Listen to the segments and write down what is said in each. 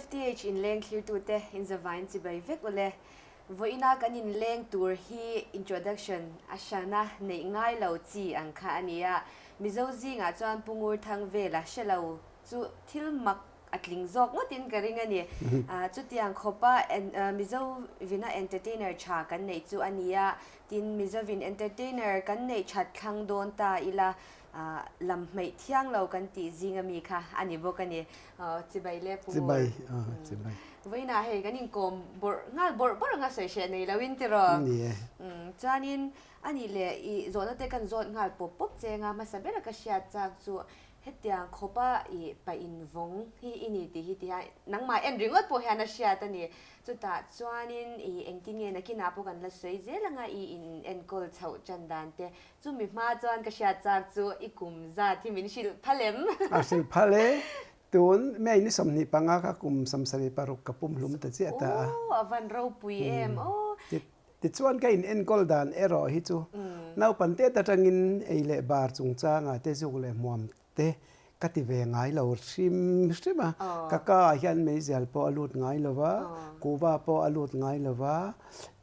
FTH Inleng thlir tu te in zavine chi bai vek ole voina kan in leng tur hi introduction ashana neih ngai lo chi ang kha ania mizo zinga chuan Ngurthangvela shelo chu thilmak atling zok ngotin karing ani chu tiang khopa mizo vina entertainer cha kan nei chu ania tin mizo vin entertainer kan nei that thlang don ta ila lam mai thiang lo kan ti zinga mi kha ani bokani chibai le pu chibai voina he ganin kom bor nga se she nei lawin tiro chanin ani le I zona te kan zon ngal pop chenga masabera ka sha chak chu hetiang khopa I pa in vong hi ini ti hi ti nang ma en ringot po hana sha ta ni chuta chuanin I engtinge na kina po kan la sei zelanga I in enkol chau chandan te chu mi ma chuan ka sha chak chu ikum za thimin shil phalem asil phale tun mai ni somni panga ka kum samsari paruk kapum lum ta che ta avan ro pui em ti chuan ka in enkol dan ero hi chu nau pante ta tangin eile bar chungcha nga te zu le muam te kati ve ngai lo shima kaka hian mei zel po alut ngai lova kuwa po alut ngai lova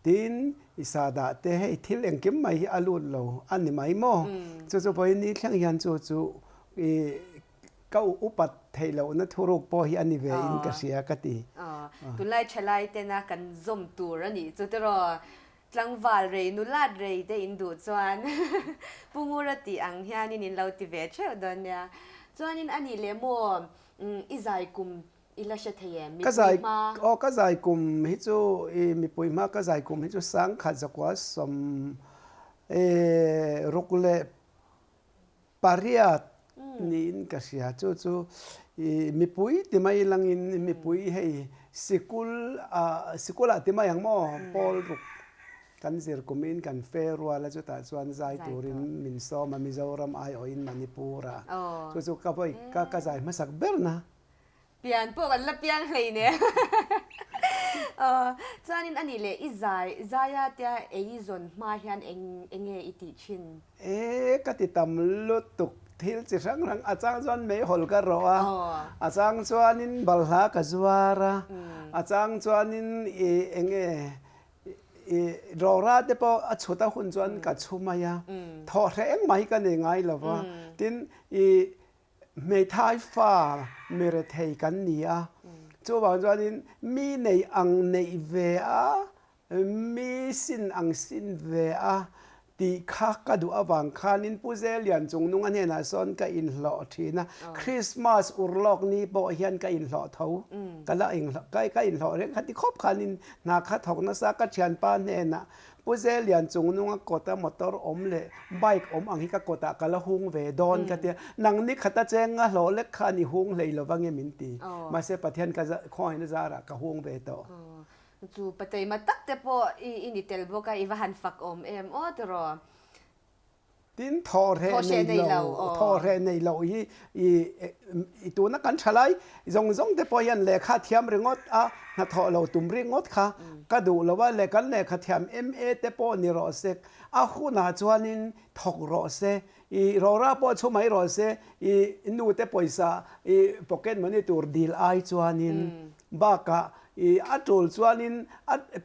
tin isada te he thil engkim mai alut lo ani mai mo chu poi ni thlang hian chu kau upat thei lo na thuruk po hi ani ve in ka sia kati tunlai chalai te na kan zom tur ani chu tero tlangwal re nulat re te indu chuan pungurati ang hianin in lauti ve cheu donya chuanin ani le mo izai kum ila she theyem mi ma kazai kum hi chu mi poima kazai kum hi chu sang kha zakwa som rokule pariat nin ka sia chu mi pui ti mai langin mi pui hei sikula ti mai ang mo pol ruk kan zir kumin kan ferwa la chu ta chuan zai turin min so ma mizoram ai o in manipura chu ka poi ka zai masak berna pian po kan la pian hlei ne chuanin ani le zaya tia eizon ma hian enge iti chin ka ti tam lutuk thil chi rang achang chuan mei hol ka roa achang chuanin balha ka zuara achang chuanin enge rora te po achuta hun chuan ka chumaya tho reng mai ka ne ngai lova tin mei thai fa mere thei kan nia chu wa chuanin mi nei ang nei ve a mi sin ang sin ve a ti kha ka du awang khanin puzel yan chungnung an hena son ka in hlo thina Christmas urlok ni bo hian ka in hlo tho kala ing ka in hlo reng khati khop khanin na kha thok na sa ka thian pa nena puzel yan chungnung a kota motor omle bike ang hi ka kota kala hung ve don ka te nang ni khata chenga hlo le khani hung leilo wange min ti ma se pathian ka khoi na zara ka hung ve to chu patay matak te po initel bo ka iwahan fak em otro tin thore nei lo hi tu na kan thalai zong te po yan le kha thiam ringot a na tho lo tum ringot kha ka du lo wa le kan le kha thiam ma te po ni ro se a khu na chuanin thok ro se ro ra po chu mai ro se nu te poisa pocket money tur deal ai chuanin ba ka atul chuanin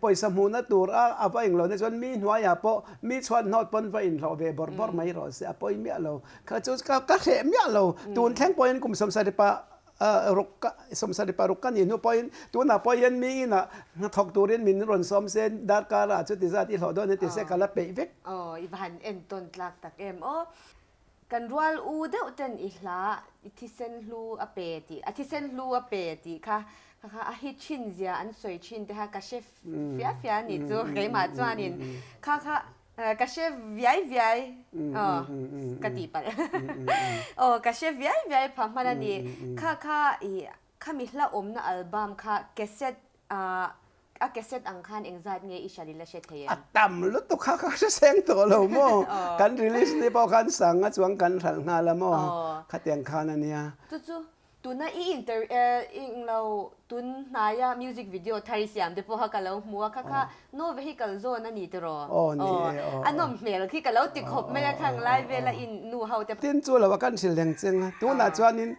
poisa hmuna tur ava englo ne chuan mi hnuaya po mi chuan not pon va in lo ve bor mai ro se apoi mi lo kha chu ka he mi lo tun thleng point kum samsari pa rokka samsari pa rokka ni nu point tuna poyen mi na thok turin min ron som sen dar kara chu ti za ti lo do ne ti se kala pe vek ivan en ton tlak tak em kan rual u de uten ihla ithisen hlu athisen hlu apeti kha a hi chin zia an soi chin te ha ka chef fia ni chu ke ma chuanin kha ka chef viai ka ti pa ka chef viai pha mana ni kha mi hla om na album kha cassette a cassette ang khan engzat nge ishali la she thei atam lu to kha seng to lo mo kan release ni po kan sang a chuang kan thal nga la mo kha tiang khan ania chu tuna ing lo tun naya music video thai siam de po ha ka lo hmuh kha no vehicle zone ani te ro anom mel khi ka lo ti khop me khang live vela in nu hau te tin chu lo kan sil leng cheng tu na chuanin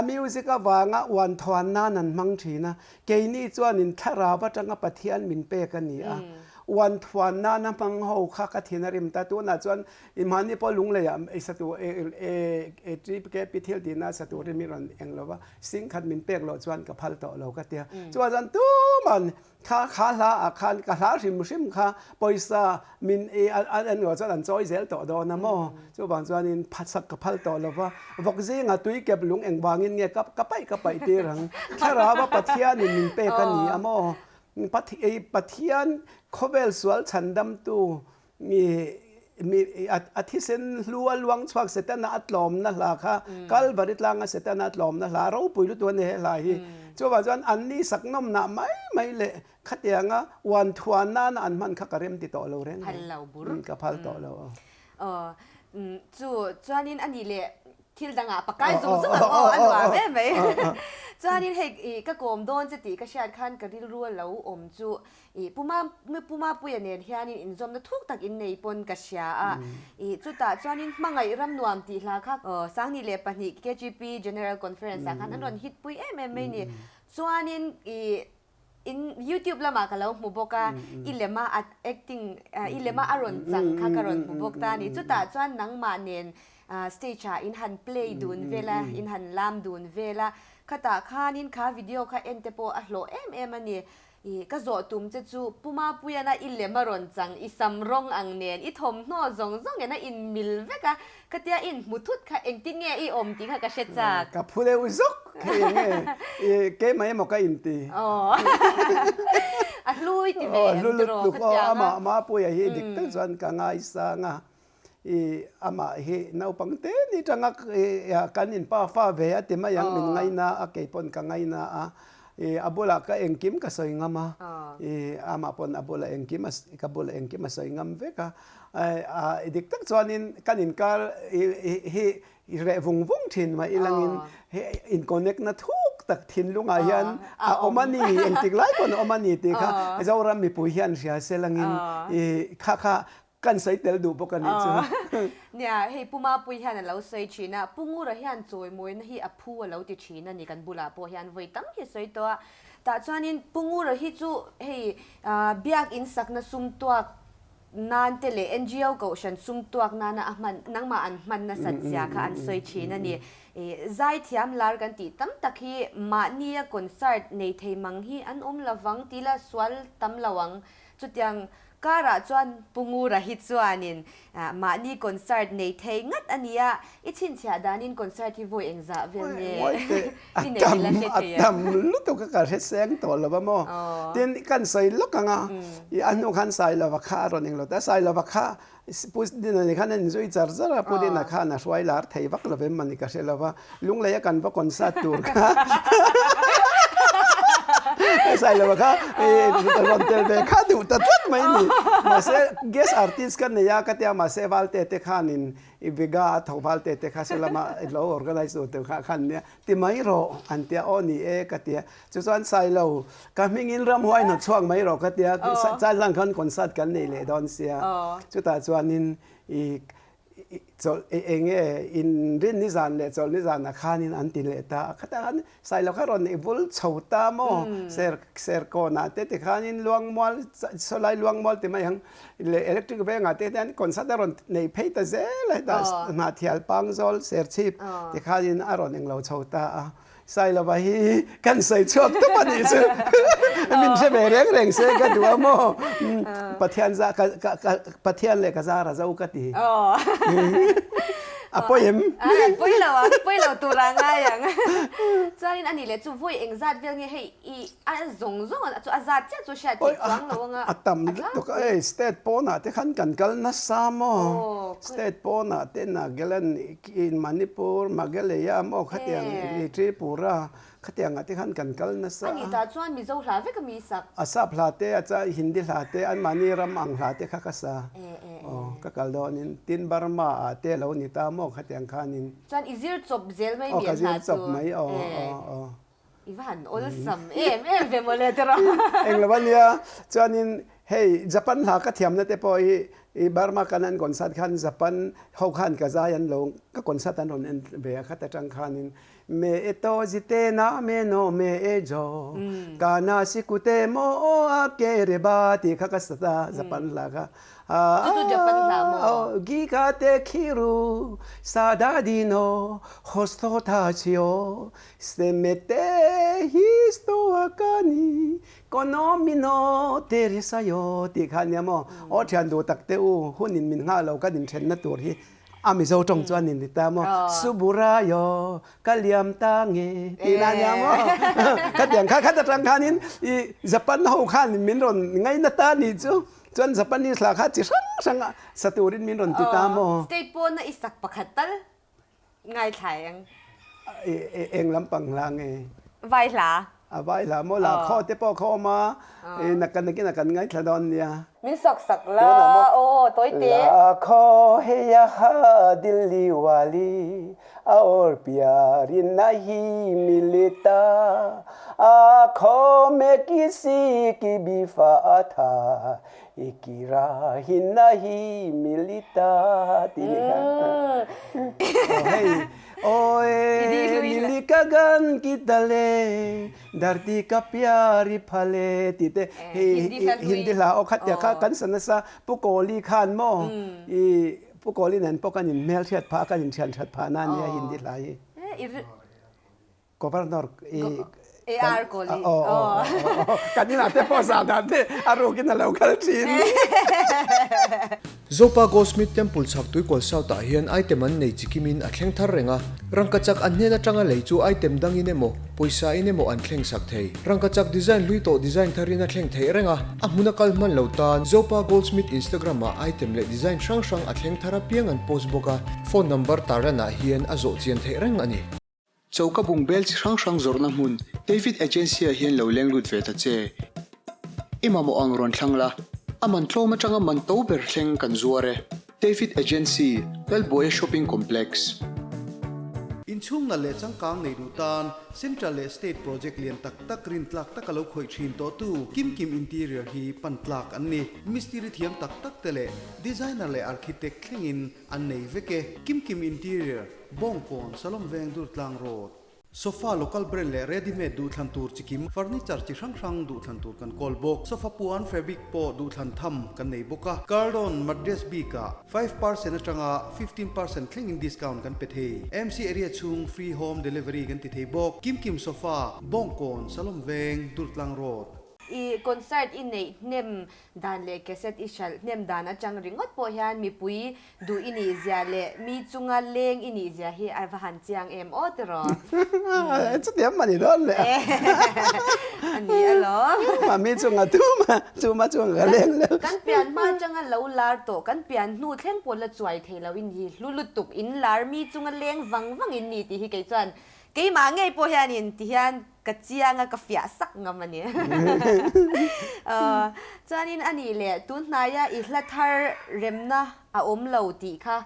music awanga wan thwan na nan hmangthina ke ni chuan in thara ba tanga pathian min pe kan ni a wan thwan na na mang ho kha ka thina rim ta tu na chuan in mani po lung le ya e satu e trip ke pithil dina satu remin englova sing khat min pek lo chuan ka phal to lo ka tia chuan tu man kha la akhan ka la rim kha poisa min e an ngo chuan an choi zel to do na mo chu bang chuan in phasak ka phal to lo wa vok zinga tui kep lung eng wangin nge ka pai ti rang thara ba pathian min pe kan ni amo pathian khovel sual chandam tu mi athisen lua luang chhuak setana atlom na la kha kal barit langa setana atlom na la ro puilu tu ne la hi chuwa chuan anni saknom na mai le khatianga wan thuan na an man kha karem ti to lo reng phal lo bur ka phal to lo chu chuanin ani le thil danga pakai zum anwa me chuanin hei ka kom don cheti ka shat khan ka ril ru lo om chu puma puya nen hianin in zom na thuk tak in nei pon ka sha a chuta chuanin mangai ram nuam ti hla kha sangni le pani KGP General Conference khan an ron hit pui em ni chuanin in YouTube lama kalau muboka ilema at acting ilema aron chang kha karon mubokta ni chuta chuan nangma nen stage in han play dun vela in han lam dun vela khata khanin kha video kha entepo a hlo em ani ka zo tum che chu puma puyana ilema ron chang I samrong ang nen I thom no zong ena in mil veka katia in muthut kha engti nge I om ti kha ka shecha ka phule uzok ke mai mo ka inti a lui ti ve lu ko ama puya hi dik ta chuan ka ngai sa nga ama hi nau pangte ni tanga kanin pa fa ve ate ma yang min ngai na a ke pon ka ngai na a abula ka engkim ka soi ngama ama pon abula engkim ka bula engkim soi ngam ve ka dik tak chuanin kanin kar hi re vung thin ma ilangin in connect na thuk tak thin lunga hian omani engtik lai kon omani te kha zawram mi pu hian ria selangin kha kan sai tel du bokan ni chu nia hei puma pui hian lo sei china pungura hian choi moi na hi aphu lo ti china ni kan bula po hian voi tam hi sei to ta chuanin pungura hi chu hei biak in sakna sum tuak nan tele NGO ko shan sum tuak nana ahman nangma an man na satya kha an sei china ni zai thiam lar kan ti tam takhi ma nia concert nei thei mang hi an lawang tila swal tam lawang chutyang kara chuan pungura hi chuanin mani concert nei thei ngat ania ichin chha danin concert hi voi engza vel ne ine la shetia tam lu to ka re seng to lova mo tin kan sai lokanga I anu khan sai lova kha ron englo ta sai lova kha pus din ni khan en zoi char zara pudin na kha na swai lar thei vak lovem mani ka se lova lung le kan va concert tur ka sai lova kha ron tel be kha du ta tat mai ni ma se guest artist kan ne ya ka tia ma se valte te khanin ibiga thau valte te kha selama lo organize to khan ne ti mai ro an tia oni ka tia chu chuan sai lo ka hmingin ram huai no chuang mai ro ka tia cha lang khan concert kan nei le don sia chu ta chuanin chol enge in rin ni zan le chol ni zan na khanin an ti le ta khata han sai lo kharon I bul chhota mo ser ko na te khanin luang mol solai luang mol te mai hang le electric ve nga te tan concert ron nei phei ta ze la ta na thial pang zol ser chip te khanin aron eng lo chhota sai lo ba hi kan sai chok to pa ni chu min se be reng se ka du mo pathian za pathian le ka za ra zau ka ti apoyem poilo turanga yang chain ani le chu voi engzat vel nge hei I zong chu azat che chu sha ti chuang lo nga atam to ka state pona te khan kan kal na samo state pona te na gelan in Manipur Magalaya mo khatiang Tripura khatiang ate khan kan kal na sa ani ta chuan mi zo hla ve ka mi sak asa phlate acha hindi hlate an mani ram ang hlate kha ka sa ka kal do nin tin Burma te lo ni ta mo khatiang khanin chuan izir chop zel mai mi ha chu mai Ivan olsam em ve mole tera englawania chuanin hey Japan la ka thiam na te po บาร์มากันนั้นก่อนสัตว์ขันจับปันเขาขันกระจายอันลงก็ก่อนสัตว์อันนนเบียขัดจังขันินเมเอโตจิเตนะเมโนเมเอโจกานาสิกุเตโมอาเกเรบาติขกัสตาจับปันลากะจุดจับปันลาโมกิกาเตคิรุซาดาดิโนโฮสโตทาชิโอสเตเมเตฮิสโตอากานีKonomino terisayo ti khanya mo o thian do takte u hunin min nga lo ka din then na tur hi ami zo tong chuan nin ta mo subura yo kaliam ta nge ti na nya mo ka tiang kha kha ta tang khanin I japan ho khan min ron ngai na ta ni chu chuan japan ni sla kha chi sang saturin min ron ti ta mo state po na isak pakhatal ngai thayang eng lampang lang vai la vai la mo la kho te po kho ma nakan ngai thladon nia min sak la o toi te la kho he ya ha dilli wali aur pyari nahi milita a kho me kisi ki bifa tha ikira hi nahi milita tilika hey Oe nilikagan kita le darti ka pyari phale tite hindi la o khatya kha kan sanasa pukoli khan mo I pukoli nan pokanin mel thiat pha kanin thian that pha na nia hindi la hi governor AR koli kanina te po sa dante arokin na local chin Zopa Goldsmith Temple chaktui kol sauta hian item an nei chikimin a thleng thar renga rangkachak an nena tanga lei chu item dangin emo poisa inemo an thleng sak thei rangkachak design lui to design tharina thleng thei renga a hmuna kalman lotan Zopa Goldsmith Instagram ma item le design sang a thleng thara piang an post boka phone number tarana hian a zo chian thei reng ani Chauka bungbel sang zorna hmun David agency a hian lo leng lut ve ta che imamo ang ron thangla aman tloma changa man to ber thleng kan zuare David agency Bellboy shopping complex Inchung na le changkang nei rutan Central State Project lian tak rin tlak takalo khoi thin to tu kim interior hi pantlak anni mystery thiam tak tele designer le architect thlengin an nei veke kim interior bongpon salom veng dur tlang road sofa local brand le ready made du thlan tur chikim furniture chi sang du thlan tur kan call box sofa puan fabric po du thlan tham kan nei boka cardon mattress bika 5% atanga 15% cleaning discount kan pethe MC area chung free home delivery kan ti thei bok kim sofa bongkon salom veng dur tlang road I concert in neih nem dan le cassette ishal nem dan achang ringot po hian mi pui du ini zia le mi chungah leng ini zia hi avahan chiang em otero chu tiam mani don le ani alo ma mi chungah chungah leng le kan pian ma changa lo lar to kan pian nu thleng pon la chuai thei lo in hi lulutuk in lar mi chungah leng wang in ni ti hi ke chuan ke ma ngei po hian in ti hian ka chianga ka fia sak ngamani chuanin ani le tunhnaya I hlathar remna a om lo ti kha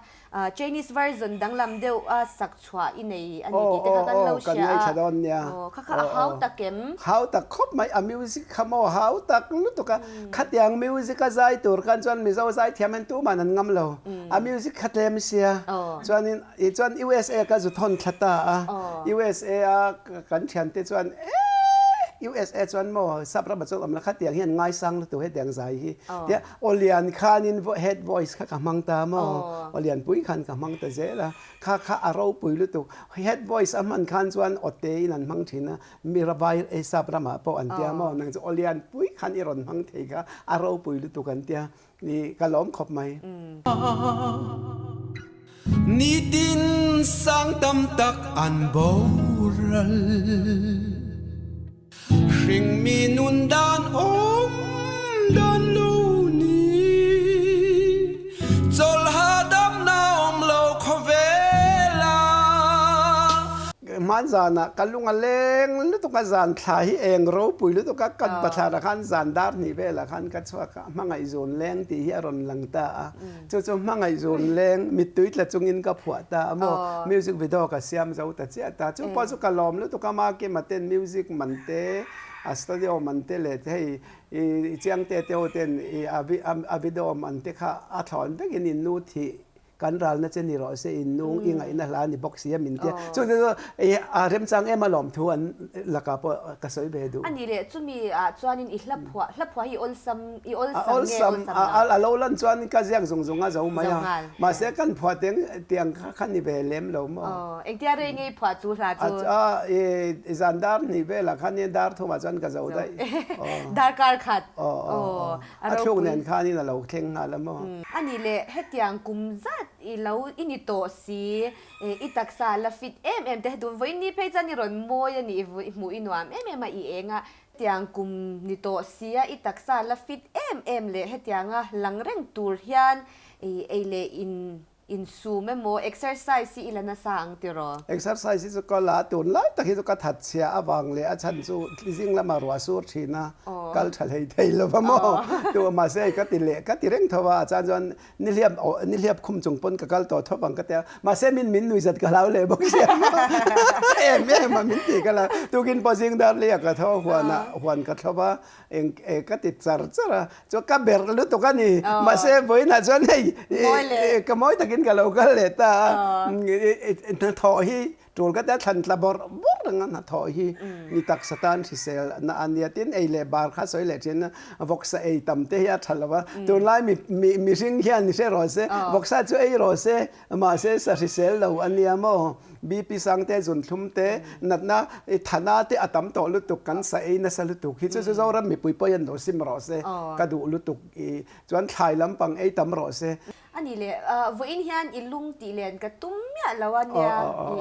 Chinese version danglam deu a sak chua inei ani ti te kan lo kan ngai thadon nia kha how takem how tak khop mai a music khamo how tak lutuka khatyang music a zai tur kan chuan mi zo zai thiamen tu manan ngam lo a music khatlem sia chuanin chuan USA ka zu thon thata a USA a kan thian te chuan USA chuan mo sabra bachok amla khatiang hian ngai sang tu he dang zai hi tia olian khanin head voice kha mangta mo olian pui khan ka mangta zela kha aro pui lu tu head voice aman khan chuan ote in hmangthina mirabai e sabra ma po an tia mo nang olian pui khan iron hmangthei ka aro pui lu tu kan tia ni kalom khop mai ni tin sang tam tak an boral Ring mi nun dan dan lu ni Zol hadam na lo khovela man zana kalunga leng lutu ka zan thai eng ro pui lutu ka kan pathara khan zan dar ni bela khan ka chwa ka mangai zon leng ti hi aron langta chu mangai zon leng mitui tla chungin ka phuata mo music video ka siam zo ta cha ta chu pa chu ka lom lutu ka ma ke maten music mante studio มันเตเลให้เจียงเตเตโอเตนอาวิดอมันเตค่ะอาถอนเป็นอินนูที่กันรัลนั่นจะนี่รอเสียอินนุ่งอิงอินนั่นละนี่บ็อกซี่มินเตียส่วนตัวเริ่มจังมาหลอมทวนลักกับกระสอยเบดูอันนี้เลยจุมีชวนอินหลับหัวอีอลซัมเราลันชวนก็ยังส่งอาจะมาเสียกันผัวเตียงขันนี่เบลเล่มเรามั้งเอ็งเดียร์ยังไงผัวจูราจูจันดาร์นี่เบลขันนี่ดาร์ทุ่มจนก็จะได้ดาร์การขัดช่วงนั้นขันนี่เราเข่งงานแล้วมั้งอันนี้เลยเฮ็ดยังกุมจัดอีเราอินิโตสีอีตักษาลฟิตแต่ดูวันนี้เพจนี่รอนโมยนี่หมูอินวามมาอีเองอ่ะเตียงกุมนิโตสีอีตักษาลฟิตเลยเฮ็ดยังอ่ะหลังเร่งตูร์ยันเลยอินซูแม่โมเอ็กซ์ไซส์อีลานาสังติรอเอ็กซ์ไซส์ก็ลาตุนไล่ตะกี้ก็ถัดเสียอวังเลยอาจารย์สู้ที่จริงแล้วมารัวสู้ชีนะกัลทะเลไทยแล้วมั้งตัวมาเสียก็ติเละก็ติเร่งทว่าอาจารย์จวนนิเลียบคุมจงปนกับกัลต่อทบังก็แต่มาเสียมินนุยจัดกับเราเลยบอกเสียมามินตีกันละตัวกินพอจิงดาร์เลียก็ทว่าหวนก็ทว่าก็ติดจาร์จ้าจวกับเบอร์ลุตุกันนี่มาเสียบ่อยน่าจวนให้ก็มอยตะกินกับเราก็เลยตาทอฮีจูก็ได้ทันตะบอร์งั้นทอฮีนี่ตักสตานสิเซลน่ะอันนี้ตินเลบาร์ข้าสวยเลยเช่นวอกซาตั้มเทียทัลวะตัวไล่มีสิ่งที่อันนี้เช่รอเซ่วอกซาช่วยรอเซ่มาเซ่สิเซลเราอันนี้มั้งบีปีสังเตจุนทุ่มเตนัดนะฐานะที่อาตัมโตลุตุกันใส่น่ะสลุตุกที่จะจะเรามีปุยปยันโดสิมรอเซ่กระดูลุตุกจวนไทยลำปังตัมรอเซ่อันนี้เลยวันนี้อิลุงตีเลียนกระตุ้มเนี่ยแล้ววันเนี้ย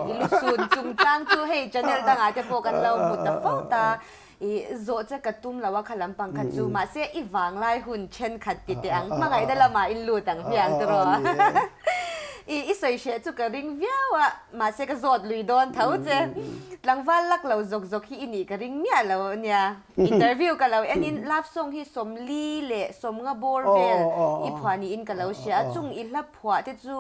อิลุซุนจุงจังจูเฮจันเนลต่างอาจจะโฟกันเราหมดแต่ฟ้าตาโจจะกระตุ้มแล้วว่าขลังปังขัดจูมาเสียอีวางไล่หุ่นเช่นขัดติดเตียงมาไงได้ละมาอิลูต่างเพียงตัวอีสวยเชจุกระริงเวียวอ่ะมาเสกจอดลุยโดนเท่าเจหลังวันลักเราจกที่อินี่กระริงเนี่ยเราเนี่ยอินเตอร์วิวกับเราอันนี้รับส่งที่สมลีเละสมงาโบร์เวลอีผัวนี่อินกับเราเชียจุงอินลับผัวที่จู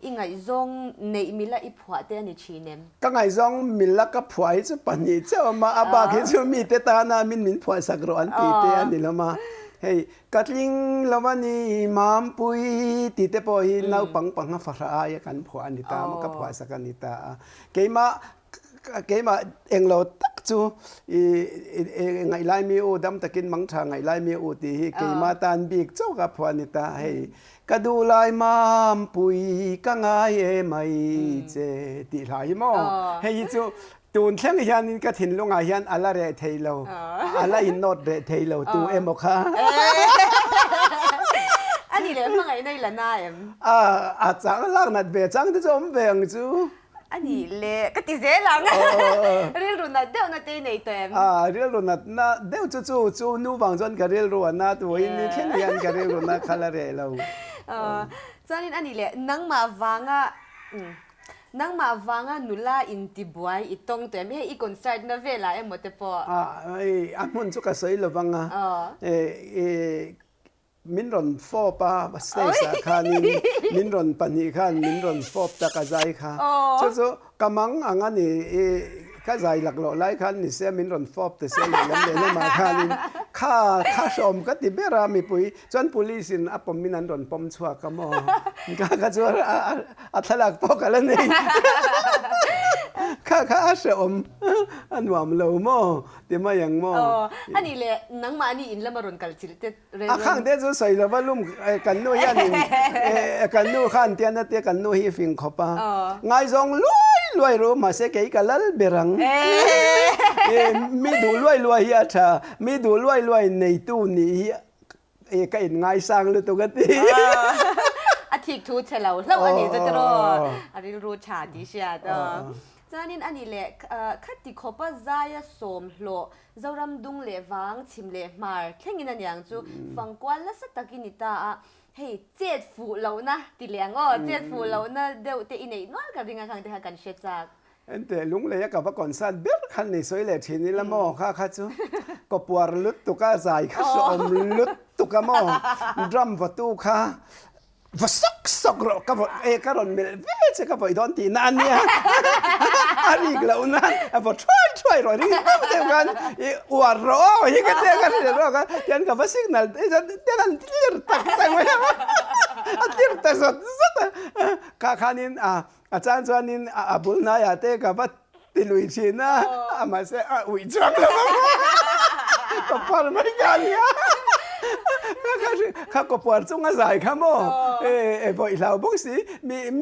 อิงไงจงในมิละอีผัวเตอันนี้ชีเนมก็ไงจงมิละกับผัวที่จูปันนี่เจ้ามาอาบากที่จูมีเตตานามินผัวสักรอันตีเตอันนี้ละมาเฮ้ยกัดลิงละวันนี้มามปุยติเตปอยน่าปังฟาราอยกันผัวนิตามันกับผัวสักนิตาเกี่ยมาเองเราตักจูไงไล่มีอูดำตะกินมังทางไงไล่มีอูตีเกี่ยมาตันบีกเจ้ากับผัวนิตาเฮ้ยกระดูไล่มามปุยก็ไงไม่เจติไหลมอเฮ้ยจูตูนเช่นยันนี่ก็ถิ่นลงอายันอะไรเรทเทโลอะไรอินโนดเรทเทโลตูเอ็มบอกค่ะอันนี้เลยมังไงในละนาเอ็มอาจารย์ล่างนัดเบจังที่จะอมเบงจูอันนี้เลยก็ติดเสียหลังเรื่องรุ่นนัดเดียวนัดที่ไหนตัวเอ็มเรื่องรุ่นนัดน่ะเดียวจูนูบางจนกับเรื่องรุ่นนัดตัวอินนี่เช่นยันกับเรื่องรุ่นนัดคาราเรโลจนอันนี้เลยนั่งมาฟังอ่ะนั่งมาฟังนุลาอินติบวยอีตรงตัวไม่ให้อีคอนเสิร์ตนเวลาหมดแต่พออันมันจุกสวยเลยฟังมินรอนฟอปาสเตสขานินมินรอนปนิขันมินรอนฟอปตะกะใจค่ะจู่ๆกำมังอันนี้ข้าใจหลักหล่อไล่ขันนี่เสียมินรอนฟอปแต่เสียอย่างนั้นเลยมาขานินข้าชมก็ติเบรามีปุยจนปุลิสินอัปมินันรอนปมชัวกะมอข้าชัวอัตลักปอกันแล้วนี่ข้าชมอันว่ามันเราโม่แต่มาอย่างโม่อันนี้เลยนังมาอันนี้อินละมารอนกันสิเตข้างเดียวใส่แล้วว่าลุ่มกันนู่ยันกันนู่ขันเตียนนั่นเตียกันนู่ฮีฟิงขบไงจงรวยรู้มาเสกกันแล้วเบรังมีดูรวยอ่ะท่ามีดูรวยในตู้นี้ก็อินไงสร้างเลยตัวกันทีอาทิตย์ทูเชลล์แล้วอันนี้จะรออันนี้รู้ชาดิเชียจานินอันนี้แหละคัดติขบใจสมโลเจ้ารำดุงเลวังชิมเลมาร์แค่งินอันอย่างจูฟังกวนและสตกินิตาเฮ้ยเจ็ดฟูเรานะติเลียงเจ็ดฟูเรานะเดี๋ยวเตอินเนนวลกับริงางที่หากันเช็ดจากแต่ลุงเลยกับว่าก่อนสั้นเบิร์คันนี่สวยเลยทีนี้ละหม้อข้าจูก็ปวดลุดตุกาใจข้าสมลุดตุกาหม้อดรัมประตูข้าว่าสักรอกกับก็รอนเมลเวชกับไอ้ดอนตีนั่นเนี่ยอันนี้เรานั่นว่า ช่วยรอยนี่เดียวกันอวดร้อยังกันเดียวกันเดี๋ยวกันเดี๋ยวกับว่าสิกนัลเดี๋ยวนั้นที่ตักแต่งไว้ที่ตักสดข้านินอาจารย์ชวนนินบุญนายเตกับว่าติลุยชินะมาเสียอุ้ยจังเลยก็พอไม่กันเนี่ยข้าก็ปวดจุงอาศัยข้าโมพออีเราบอกสิ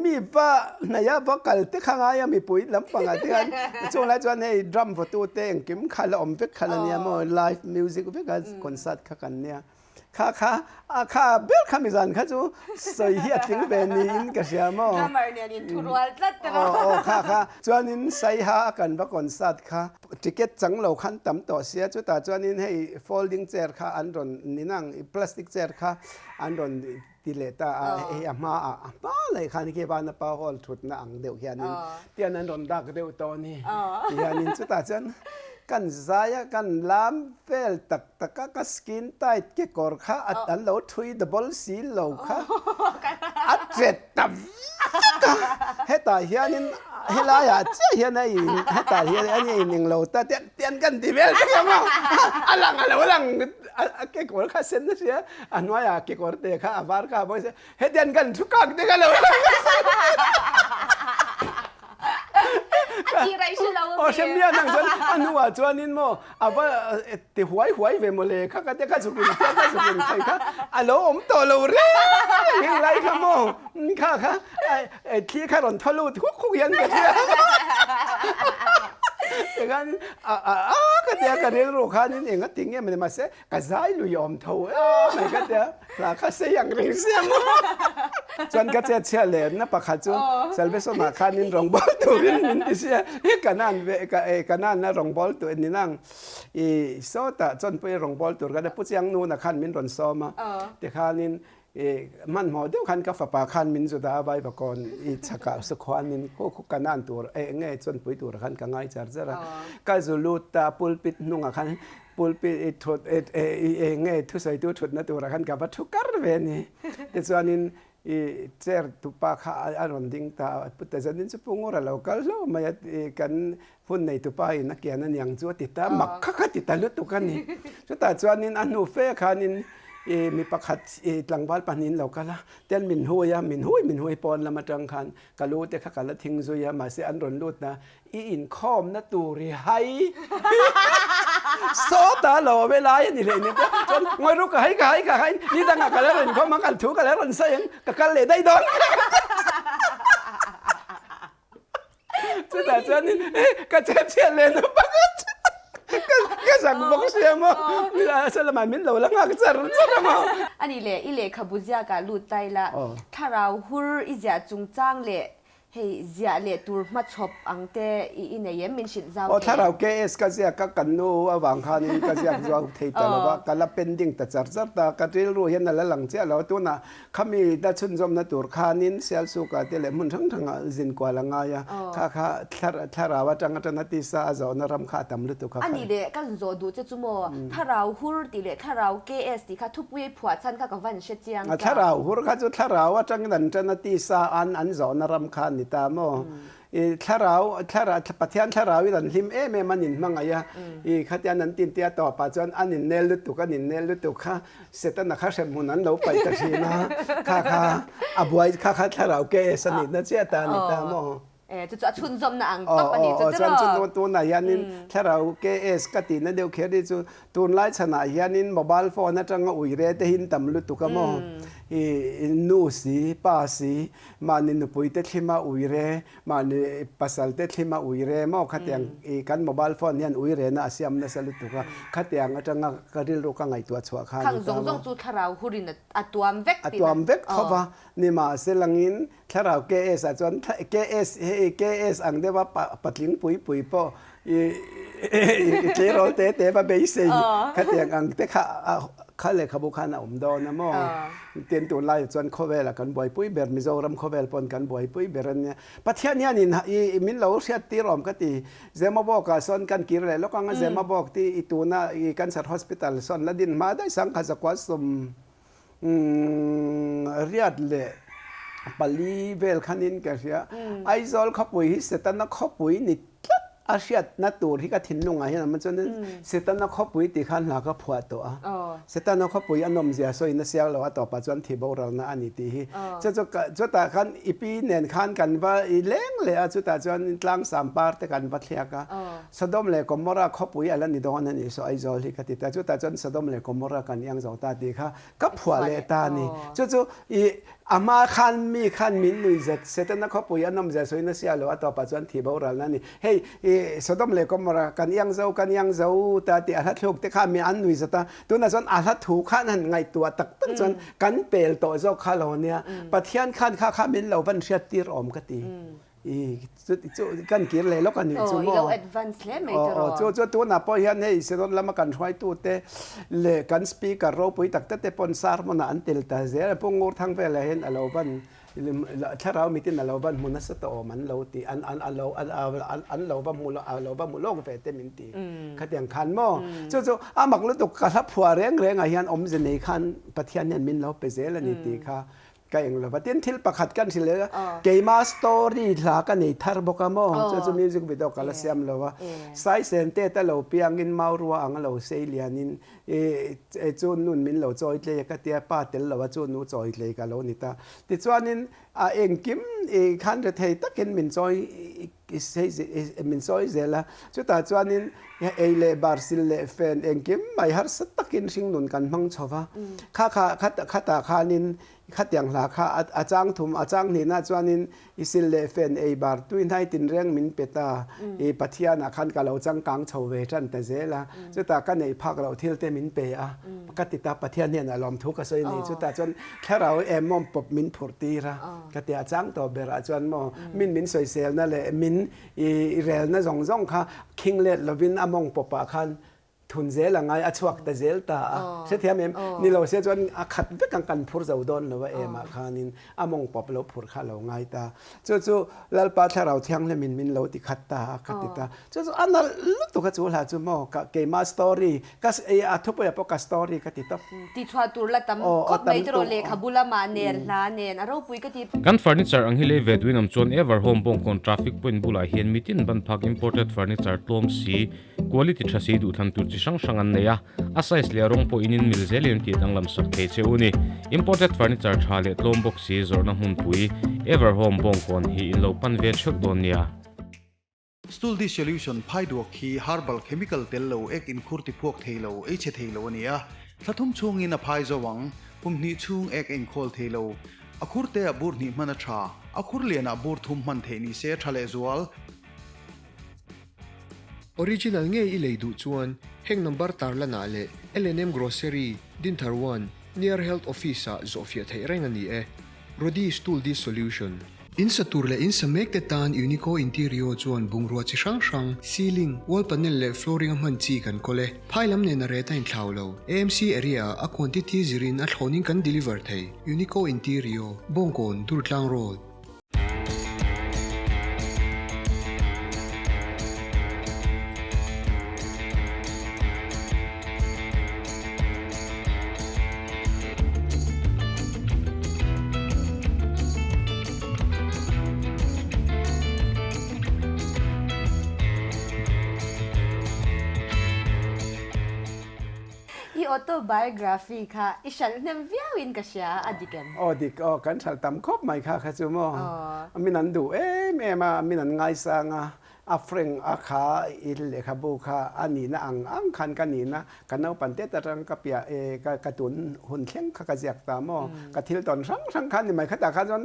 มีป้านายบอกกันที่ข้างายมีปุ๋ยลำปังอะไรกันช่วงแรกจวนให้ดรัมฟอตูเต้งกิมขลุ่มเวกขลุ่มเนี่ยโมไลฟ์มิวสิกเวกคอนเสิร์ตข้ากันเนี่ยข้าเบลข้ามิจันข้าจูสวยเฮียทิ้งเบนินก็เสียโมดรัมเมอร์เนี่ยนี่ทุรวลตัดตลอดข้าจวนนินใส่หากันว่าคอนเสิร์ตข้าติเก็ตจังเราขันต่ำต่อเสียจุดแต่จวนนินให้ folding chair ข้าอันรอนนี่นั่งพลาสติก chair ข้าอันรอนติเลต้ามาเลยข้านี่เก็บานป้าฮอลชุดนั่งเดี๋ยวเฮียนินเตียนันรอนดักเดี๋ยวตอนนี้เฮียนินจุดแต่จวนกันsaya kan lampel tak ka skin tight ke korkha an lo thui double seal lo kha atret tam heta hianin helaya che hianai heta hian ning lo ta tian kan ti bel ke ma alang ke korkha sen na sia anwaya ke korte kha abar kha boy se hetian kan thukak de ka lo哦，身边那个安努啊，做您么？啊不，得坏为么嘞？看这个出去，看，啊老我们到路嘞，你来看么？你看，天开轮头路，酷人个。dengan ketika dia rokan ini ingat tinggi mana masih kazai lu yom tahu mereka dia lah kasih yang risem cuan kasih cile na pakaju selbe so makan ini rongbol turin ini sih kanan na rongbol tu ini nang so tak cuan pergi rongbol tur kada pun yang nu nak kan min ron soma dekaninมันหมอเดียวกันกับฝาคันมินสุดาใบประกอบอีชักสุขวานินก็กันนั่นตัวเงี้ยจนปุ๋ยตัวคันกันง่ายจัดซะละก็จะลูตาปุลปิดนุ่งคันปุลปิดถุดเงี้ยทุกส่วนตัวถุดนั่นตัวคันกับวัตถุการเวนี่แต่ส่วนนี้เจอตุปาข้าอารมณ์ดิ้งตาพุทธเจ้านี่จะพูงอะไรเราก็แล้วมากันพุ่นในตุปาอินักเกียรนั่นยังจวดติดตามักข้าติดตาลุตุกันนี่สุดท้ายส่วนนี้อันนูเฟ่คันนี้มีประคัดหลังบ้านปานินเราก็ละเต้นมินหุยปอนละมาจังคันกะรู้แต่ข้ากันละทิ้งซุยมาเสียอันรอนลุดนะอินคอมนะตูรีไฮโซตาหล่อเวลาอย่างนี้เลยเนี่ยจนไม่รู้ก็ให้นี่ตั้งกันแล้วเขามากันถูกกันแล้วเสียงกันเลยได้ดอนจุดแต่จนนี่ก็เชี่ยเลยนะปักก็สั่งบอกเสียมั้งสลามันมินเราละงักจะรู้จักมั้งอันนี้เลยอีเล่ขบุญยากาลุดไตละถ้าเราหูอีเจียจุงจ้างเล่ให้เจียเล่ตูมาชอบอังเตอีเนี่ยยังมินชิดเจ้าถ้าเราเกสก็เสียก็กันนู้วางคันก็เสียก็เทตลอดว่าก็ละเป็นดิ่งแต่จัดตากระเรื่องรู้เห็นนั่นแล้วหลังเจ้าเราตัวน่ะเขามีดัชนจอมนั่นตัวคันินเซลสุกาเตเลมันทั้งจินกว่าละง่ายข้าถ้าเราว่าจังกันนัติสาจะนรำข้าตำลึกตัวข้าอันนี้เลยก็จะดูจะจุโมถ้าเราหูตีเลยถ้าเราเกสตีข้าทุบวิผัวฉันข้ากับวันเชียจียงถ้าเราหูข้าจะถ้าเราว่าจังนั้นจันติสาอันจะนรำข้านิตามถ้าเราปฏิญาณถ้าเราวิธีลิมมันนินมังไงข้าจะนั้นตินเตียต่อปัจจุบันอันนินเนลตุกนินเนลตุกข้าเสร็จแล้วข้าเสมุนันเราไปกันทีนะข้าอบวยข้าถ้าเราเกสนิทนะเจ้าตานิตามจะชุนจมหนังต้องปฏิจะจุนตัวไหนยันนินถ้าเราเกสกตินั่นเดียวแค่ได้จุตัวไล่ชนะยันนินโมบายโฟนนั่นจังอุยเรตหินตำลุตุกมอนูสีป้าสีมานินปุยเตทิมาอุยเรมานิปัสสัลเตทิมาอุยเรมอขัดยังกันโมบายโฟนยันอุยเรนะเสียมนั่นสลุตุกขัดยังจังกระดิลโลกังไงตัวชัวข้างข้างจงจุดถ้าเราหุรินอัตวมเวกอัตวมเวกเขาว่านี่มาเสลังอินถ้าเราเกสจวนเกสอังเดว่าปัดลิงปุยปอเจโรเตปะเบยเซยขัดยังอังเตข้าเลยขบุคานอมดอนนะมอเตียนตัวไล่จนข้อเวลกันบ่อยปุ้ยเบอร์มิโซรัมข้อเวลปนกันบ่อยปุ้ยเบอร์เนี่ยปัทยานี่นี่มินเราเสียตีรอมก็ตีเจมาบอกกันส่วนกันกี่เลยแล้วก็งั้นเจมาบอกที่อีตัวน่ะอีกันสัตว์ฮอสพิทอลส่วนละดินมาได้สังกัดสักว่าสมเรียดเลยปลีเวลคันินกันเสียไอซอลข้าปุ้ยเสตันนักข้าปุ้ยนิด อาเชียนัดตัวที่ก็ทิ้งลงไงนะมันจนเสตันนักข้อปุ๋ยตีขันหลักก็ผัวตัวเสตันนักข้อปุ๋ยอันนมเสียสวยนั่นเสียเราต่อปัจจุบันที่บ่เรานะอันนี้ตีจุดตาขันอีปีเนียนขันกันว่าอีเล้งเลยจุดตาจวนกลางสามปาร์ตกันบัดเลียกสะดมเลยก็มราข้อปุ๋ยอะไรนี่ดอนนี่สไอโซลิกติแต่จุดตาจวนสะดมเลยก็มรากันยังสองตาตีค่ะก็ผัวเลยตานี่จุดอีอามาขันมีขันมินนุยเสตันนักข้อปุ๋ยอันนมเสียสวยนั่นเสียเราต่อปัจจุบันที่บ่เรานั่นนี่เฮ้ยสะดมเลยก็มรากันยังเจ้ากันยังเจ้าตาตีอาทัดโลกแต่ข้ามีอันนุยสตาตัวนั้นจวนอาทัดถูกข้านั่นไงตัวตักตั้งจวนกันเปลตัวเจ้าข้าเราเนี่ยปะเทียนขันข้ามินเราบันเชียตีรอมกตีกันเกี่ยเลยแล้วกันนี่จู่มั้งจู่ตัวน่ะพอเห็นให้เสด็จแล้วมากันช่วยตัวเตะเลยกันสปีกเกอร์เราไปตักเตะปนซาร์มันอันเตลตาเสียพงงูทางเวลาเห็นเราบันถ้าเรามีที่นั่นเราบันมุนัสตอมันเราตีอันเราบันมุเราบันมุลงเฟตมินตีขัดอย่างขันมั้งจู่อามักลุตุกกระทับผัวเร่งไงยันอมเจนีขันปะเทียนยันมินเราไปเสียแล้วนี่ตีค่ะก็อย่างเราประเด็นที่ประคัดกันสิเลยเกมสตอรี่หลักกันนี่ทาร์บกามอจะมิวสิกวิดีโอกันละเสียมเราว่าไซเซนเตแต่เราเปียงอินมารัวอังเราเซียนินจูนนุ่นมินเราจอยเลยก็เตียป้าเตลเราว่าจูนนู้จอยเลยกันเรานี่ตาติดจวนนินเองกิมขันจะเทตักเห็นมินจอยมินจอยเซล่ะจุดตาจวนนินเล่บาร์ซิลเล่เฟนเองกิมไม่หาสตักเห็นสิ่งนุ่นกันมังชอบข้าตาขานินขัดอย่างหลักอาจารย์ทุ่มอาจารย์นี่น่าจวนนินอิสิเลเฟนบาร์ตุยนให้ตินเรื่องมินเปตาปัทยานักขันกับเราจังกังชาวเวจันแต่เจล่ะจุดตากันในภาคเราเที่ยวเตมินเปอะก็ติดตาปัทยาเนี่ยนะลอมทุกข์ก็ส่วนนี้จุดตาจนแค่เรามอมปบมินผูตีระก็ติอาจารย์ตัวเบราจวนมอมินสวยเซลนั่นแหละมินเรลนั่นส่งค่ะคิงเลดลวินอมองปบปะคันทุนเซลไงอชวักแต่เซลตาเสียทีมนี่เราเสียจนขัดเรื่องกันพูดจะอุดรหรือว่ามาคานินอมองปอบเราพูดข้าเราไงตาจู่แล้วป้าถ้าเราเที่ยงเลยมินเราติขัดตาขัดติตาจู่อันนั้นลุกตัวก็จู่หาจู่มอกับเกมสตอรี่ก็ทุบไปพวกสตอรี่ก็ติดต่อติดชัวตัวละตั้มคบไม่ตรงเลยขบุลมาเนียลาเนียนเราปุยก็ติดกันเฟอร์นิเจอร์อังฮิเลเวดวินำจวนเอเวอร์โฮมบงคอนทราฟิกปุ่นบุลาเฮียนมิตินบันพักอิมพอร์ตเฟอร์นิเจอร์ลมสีคุณภาพชัดสีดูทันตุจิช่างอันเนียอาศัยเสียรงpo inin milzelian ti dang lam sak thei cheuni imported furniture thale tlom box si zorna hun pui ever home bongkon hi in lo pan ve chhuk don nia stool di solution phai duak hi herbal chemical tel lo ek in khurti phok theilo e che theilo ania thlathum chung in a phai zawang pumni chung ek in khol theilo akhurte abur ni mana tha akhur lena bur thum man theini se thale zual original nge i leidu chuan heng number tarla na le LNM grocery din tharwan near health office a zofia thei rengani rodi stool di solution in satur le in samek te tan unico interior chuan bungrua chi sang ceiling wall panel le flooring man chi kan kole phailam ne na re ta in thlaulo AMC area a quantity zirin a thloning kan deliver thei unico interior bongkon durtlang road autobiography ค่ะอิฉันเนี่ยวิวินกับเชียอดีกันดิกกันฉันตำครบไหมค่ะค่ะจูโม่มีนันดูแม่มามีนันไงสังอาเฟรงอาขาอิเลคาบูค่ะอันนี้นะอังคันกันนี้นะกันเอาปันเตตรังกับเปียกระตุนหุ่นเข่งขกระเจียกตาโม่กระทิลตอนสังคันนี่ไหมค่ะแต่ค่ะจน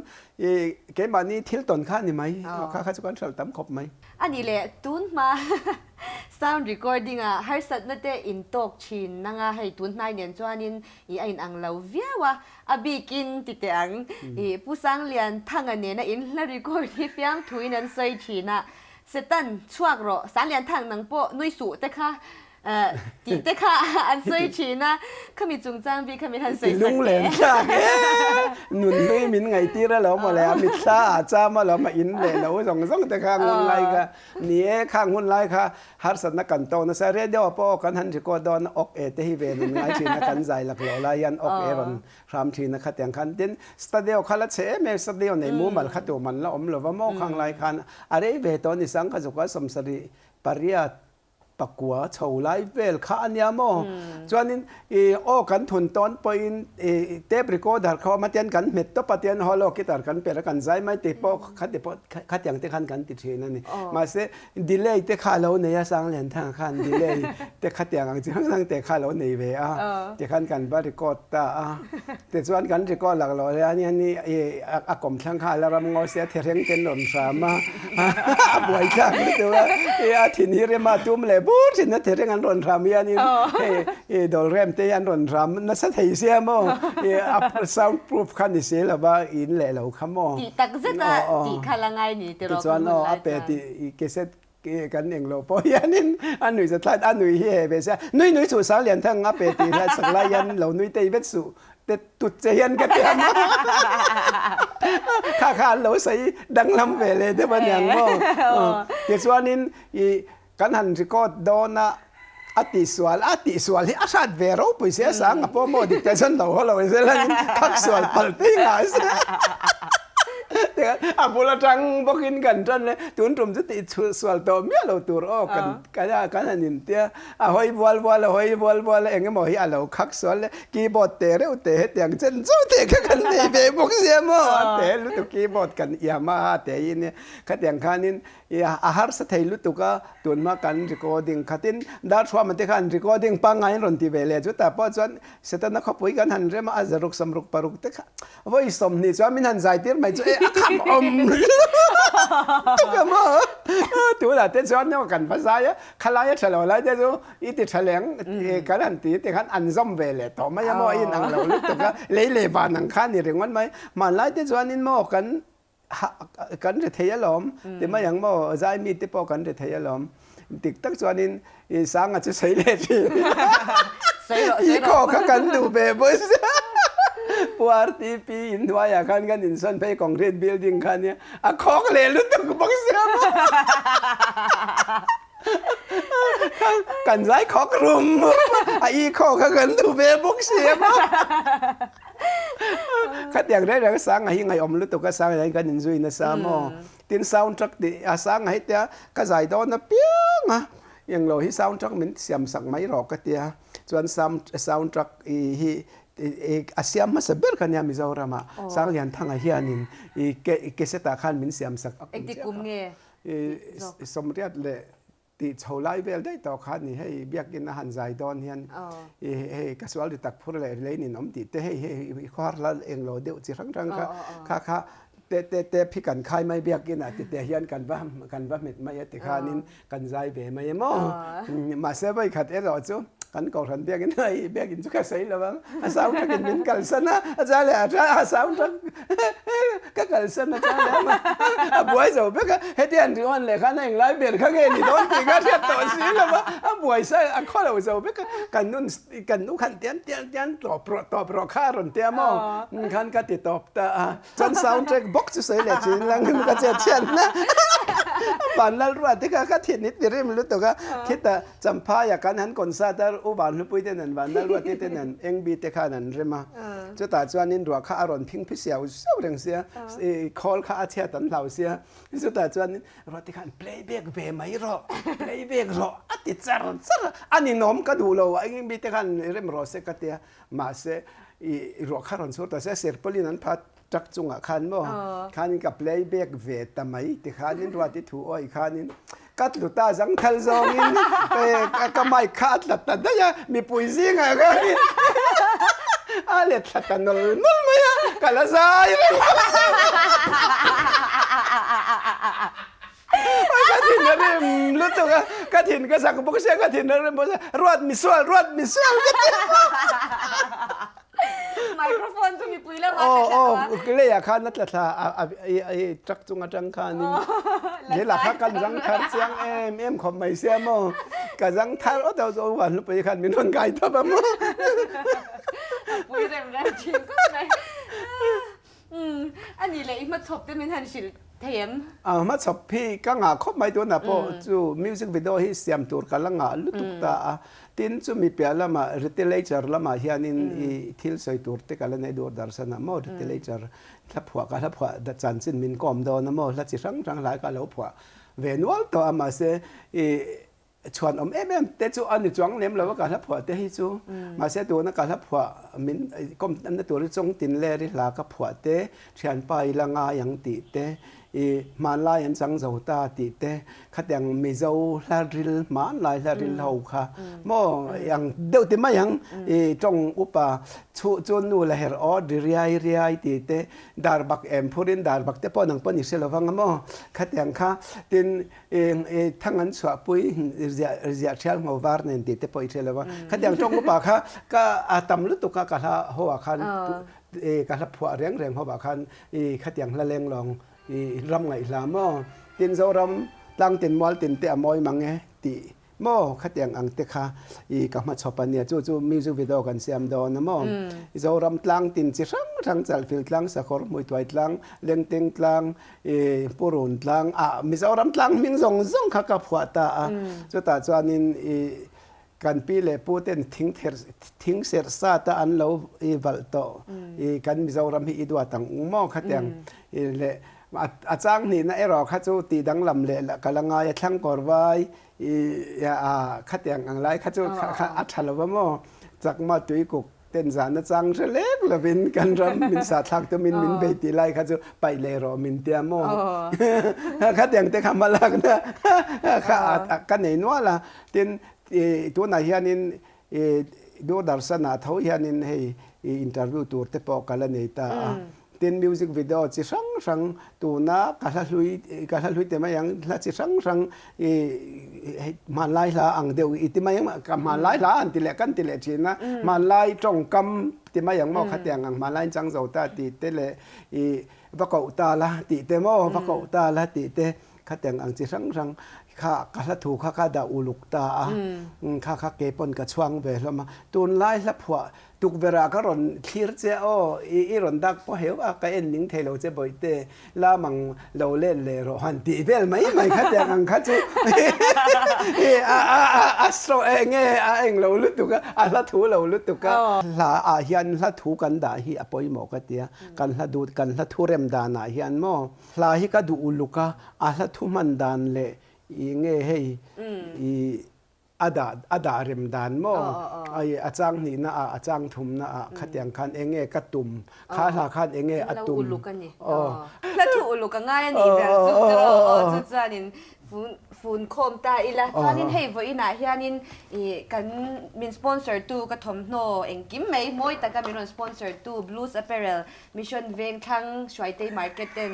เกมนี้ทิลตอนคันนี่ไหมค่ะจุกันฉันตำครบไหมอันนี้แหละตุนมา sound recording อ่ะให้สัตว์นั่นเตอินตกชินนั่งให้ตุนนายเนี่ยจวนนินอีอันอังเราเวียว่าอบีกินติดแต่อังผู้สร้างเรียนทางอันนี้นะอินแล้ว record ที่เฟียงถุยนั้นใส่ชินอ่ะเสตันช่วงรอสารเรียนทางนังโปนุยสุแต่ค่ะ ตีแต่ค่ะอันสวยชีนะเขามีจุงจ้างบีเขามีทันสวยสัก ลุงเหลนจ้าหนุนด้วยมินไงตีแล้วเรามาแล้วมิตาจ้ามาเรามาอินเลยเราส่งแต่ข้างหุ่นไล่ค่ะนี่ข้างหุ่นไล่ค่ะฮาร์สันนักกันโตนะเสรีเดียวพอกันหันจะก็โดนออกเตหิเวนไงชีนักกันใจหลักเราลายันออกรอนรำชีนักขัดอย่างขันดินสตูดิโอขัดเสเมสตูดิโอในมุมมันขัดตัวมันละเราว่าโม่ข้างไล่ขันอะไรเวทนิสังขจุกสมสริปริยัตปักกัวชาวไลเวลข้าอันยามอจวนนี้โอ้กันทุนตอนไปเทปรีโคดเขามาเตียนกันเม็ดตัวปะเตียนฮอลโลกิตาร์กันเปรกันใจไม่ติดปอกขัดอย่างที่ขันกันติดเชนั่นนี่มาเสดีเลยที่ข้าเราเนี่ยสังเลียนทางขันดีเลยที่ขัดอย่างจริงทั้งแต่ข้าเราเนี่ยเวะที่ขันกันบริโคตตาแต่จวนกันรีโคหลักเราเนี่ยนี่อากรมช่างข้าแล้วรำงอเสียเทเรงเต็นหล่นสามาบ่อยจังตัวทีนี้เรียมาตุ้มเลยบูสินะเทเรงอันรอนรำยันนี่ดอลเรมเตยันรอนรำนั่นสัตย์เสียมั้งอัพซาวด์พรูฟคันนี่เสียแล้วว่าอินเลยเราขโมยตีตักซะแต่ตีขลังไงนี่ตีเราก็ไม่ได้แต่ตีเกษตรกันเองเราพอยันนี่อันหนุ่ยจะทานอันหนุ่ยเฮ่เบสหนุ่ยสู่สาวเลียนทั้งอัปเปตีและสักลายันเราหนุ่ยเตยเบสสู่แต่ตุดเจียนกันเดียมข้าเราใส่ดังลำเวเลยเดี๋ยวมันยังมั้งเกี่ยวกับนี้กันหันสิก็โดนอติสวลที่อาชาติเวรเอาไปเสียสังพอโมดิแต่ฉันเราเสียแล้วทักสวลปัลติงาสิเดี๋ยวพวกเราจังบอกกินกันจนเลยตุนตุ่มจะติดสวลตัวเมียเราตัวออกกันหันเดียหอยบัวเองก็บอกให้เราคักสวลเลยกีบอร์ดเตะเร็วเตะอย่างเช่นสู้เตะกันในเบบกเสียมั้งเตะรู้ตัวกีบอร์ดกันยามาเตะยินเนี่ยขัดอย่างข้านินอาหารสเตย์รู้ตัวก็ตุนมากันรีคอร์ดิ้งขัดินดาร์ชัวมันที่ขันรีคอร์ดิ้งปังไงรอนที่เวเลยจุดแต่พอจนเสร็จแล้วเขาพูดกันหันเรื่องมาอาจจะรุกสมรุกปรุกเตะว่าอีสมนี่จวนมินหันใจที่ไม่จุขำตุ๊กมาตัวละเตจวนเนี่ยกันภาษาเนี่ยขลายเฉลยแล้วเจ้าอีติเฉลงกันหันตีแต่ขันอันซอมเวเลยต่อมายังมออินอังเราลุกตัวก็เลยบานังขันนี่เรื่องวันไหมมันไล่เตจวนนี่มอกันจะเทียลอมแต่มาอย่างมอใจมีที่พอกันจะเทียลอมติดตั้งจวนนี่สังอาจจะใส่เลยทีอีโคกันดูเบบสปวดทีปีอินทวายกันอินสันไปคอนกรีตบิลดิ้งกันเนี่ยคอกเลยลุตุกบังเสียมากันใจคอกรุมอีโคกันดูเบบกเสียมาขัดอย่างไรเราสังให้ไงอมลุตุกสังให้กันอินซุยนะสามอตินซาวน์ทรัคดิสังให้เดียก็ใจโดนนะเปียงอย่างเราที่ซาวน์ทรัคมันเสียมสักไม่รอกก็เดียส่วนซาวน์ทรัคsiam masa ber kan ya mizaura ma sang lian thang a hianin ke seta khan min siam sak ekti kum nge somriat le ti cholai vel dai to khan ni hei biakin han zai don hian casual di tak phur le leinin om ti te hei khar la eng lo deu chi rang kha te phikan khai mai biakin a ti te hian kan ba met mai ti khanin kan zai be mai mo ma se bai khat e ro chuกันก่อนเบียกินไงเบียกินจุกใส่แล้วมั้งสาวจะกินเป็นกัลสันนะอาจารย์เลยอาจารย์สาวจะก็กัลสันนะอาจารย์แล้วมั้งบวยจะเบียก็เฮติอันที่วันเลยข้าในไลฟ์เบียร์ข้าเงินนี่โดนตีกันเทียบต่อสิแล้วมั้งบวยใส่ข้อเราจะเบียก็กันนุ่นขันเตียนตอบรอข้ารอนเตียมองขันก็ติดตอบตาจนสาวจะบ็อกซ์ใส่เลยจริงแล้วก็จะเชียนนะบ้านเรารู้ว่าที่ข้าถิ่นนิดเดียวไม่รู้ตัวก็คิดแต่จำพายกันหันคนซาตาอุบานลุปุยเตนันบ้านเรารู้ว่าที่เตนันเอ็งบีเตข้านันเรื่องมาจะตัดส่วนนี้รัวข้าอารมณ์พิงพิเศษเสียวเรื่องเสียคอลข้าอาเชียตันเหล่าเสียจะตัดส่วนนี้รัวที่ข้า playback เบไม่รอ playback รอติดจารอันนี้น้อมก็ดูเราเอ็งบีเตข้าเรื่องรอเสกเตียมาเสรัวข้ารันสุดแต่เสียร์ปลีนั้นพัดจักจุงขันบ่ขันกับ playback เวททำไมที่ขันนี้รัวที่ถูอ้อยขันนี้กัดลุตาจังทัลซองอินก็ไม่ขาดละแต่ได้ยังมีปุยซิงอ่ะก็อะไรแต่นนไม่อะกัลซายกฐินนั่นเองรู้ตัวกฐินก็สักบุกเสียกฐินนั่นเองบอกรวดมิสวลไมโครโฟนจะมีปุยแล้วมาก็เลยอยากขันนั่นแหละไอ้จักจุงจังขันนี่เดี๋ยวหลักขันจังขันเสียงเอ็มขอบไม่เสียมั้ง กะจังทารเดาโซวันไปคันมีนนไก่ทับมั้ง ปุ้ยเร็วจริงก็ไหนอันนี้เลยมาชอบแต่ไม่ทันสิเทียมมาชอบพี่ก็งาคบไม่ตัวน่ะพอจูมิวสิกวิดีโอที่เสียมตัวกันละงาลุตุกตาตินจูมีเปียละมา retailer ละมาเฮียนินทิลใส่ตัวเตกันในดูดาร์สนะมอ retailer ทับหัวกันทับหัวดัดจันสินมินกอมโดนมอละจิรังรังหลายกันแล้วหัวเวนวลตัวมาเสชวนแต่จูอันนี้จวงเลี้ยมเราว่าการทับหัวเตให้จูมาเสตัวนักการทับหัวมินก้มอันนั้นตัวจงตินเลริลากับหัวเตเชียนไปละงายังติเตมันลายอันสังเจ้าตาติเตขัดยังมีเจ้าลาริลมันลายลาริลเฮาค่ะโมยังเดียวติมายังจงอุปาชวนนูละเฮรออดเรียติเตดาร์บักพูรินดาร์บักเตปอนังปนิเซลฟังโมขัดยังค่ะตินทั้งนั้นสวปุยเรียเชลมาวาร์เนนติเตปออิเซลวะขัดยังจงอุปาค่ะก็อาตมลุตุกะกะละหัวคันกะละผัวเรียงหัวคันขัดยังละเลงลองรำไงลามอตินโซรำตั้งตินมอลตินเตะมอยมังเงติมอขัดยังอังเตค่ะกับมาชอบปันเนี่ยจู่มิวสิกวิดีโอกันเสียมโดนนะมอโซรำตั้งตินจิรังจัลฟิลตั้งสักคนมวยตัวตั้งเลี้ยงติงตั้งปูรุนตั้งมิโซรำตั้งมิงซงข้ากับหัวตาจู่ตาจวนินกันปีเล่ปูเต้นทิ้งเสร์ซาตาอันเราวัลโตกันมิโซรำฮีดวตังมอขัดยังเล่อาจารย์นี่นะเราข้าจูตีดังลำเละกำลังงายทั้งกอร์ไว้ขัดอย่างอะไรข้าจูอัดฉลวะโมจากมาตุยกุกเต้นสารจังเฉลกละวินกันรำมินสาทักตัวมินเบติไลข้าจูไปเลยรอมินเตียโมขัดอย่างเตะคำมาลักนะข้ากันไหนนัวล่ะเต้นตัวนายเฮียนินดูดาร์สนาเท่าเฮียนินให้อินเตอร์วิวตัวเตปอกันละเนตาตินมิวสิกวิดีโอจิสังตัวนักการลุยเต็มยังละจิสังมันไล่ละอังเดียวอิติมายังกับมันไล่ละอันติเล็กันติเล็จีนะมันไล่จงกำติมายังมอขัดยังมันไล่จังเจ้าตาติเตเลวักเอาตาละติเตมอวักเอาตาละติเตขัดยังอังจิสังข้ากระถูกข้าดาอุลุกตาข้าเก็บปนกระช่วงเวลมาตุนไล่ละผัวตุกเวลาก็รอนทีร์เจ้าอีรอนดักพอเหวก็เอ็นนิ่งเทโลเจ้าบ่อยเตลามังเราเล่นเลยรอหันตีเวลไม่ขัดแต่งังขัดจูสโตรเองเราลุตุกะละถูเราลุตุกะลาฮิยันละถูกันด่าฮีอปอยหมอกเตียกันละดูกันละถูเร็มดานาฮิยันโมลาฮิก็ดูอุลุกะละถูมันดานเลเงี้ยให้อาดาเริมดานโมไออาจารย์นี่นะอาจารย์ทุมนะขัดยังคันเงี้ยกระตุ่มข้าหาคันเงี้ยอัตุ่มแล้วถูกลูกก็ง่ายนี่แบบจุดจุดนินฟูนโคมตาอีละตอนนี้ให้ไว้นะเฮียนินกันมีสปอนเซอร์ตู้กระทมโนเองกิมไม่มวยแต่ก็มีนสปอนเซอร์ตู้ Blues Apparel มิชชั่นเวงทั้งช่วยเตะมาร์เก็ตติ้ง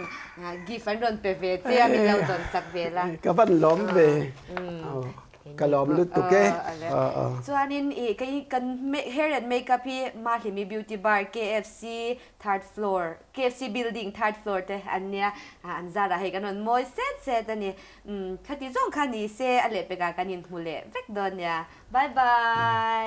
กีฟันรอนเปเวเจียมีเราโดนสักเวลาก็บันล้อมเวกะล้อมลุตุเกส่วนนี้กันhair and makeup พี่มาที่มี beauty bar KFC third floor KFC building third floor แต่อันเนี้ยอันซาดาให้กันนอนมอยเซตอันนี้คดีจ้องคันนี้เซอะไรไปกันนินหูเล่เวกดอนเนี่ยบายบาย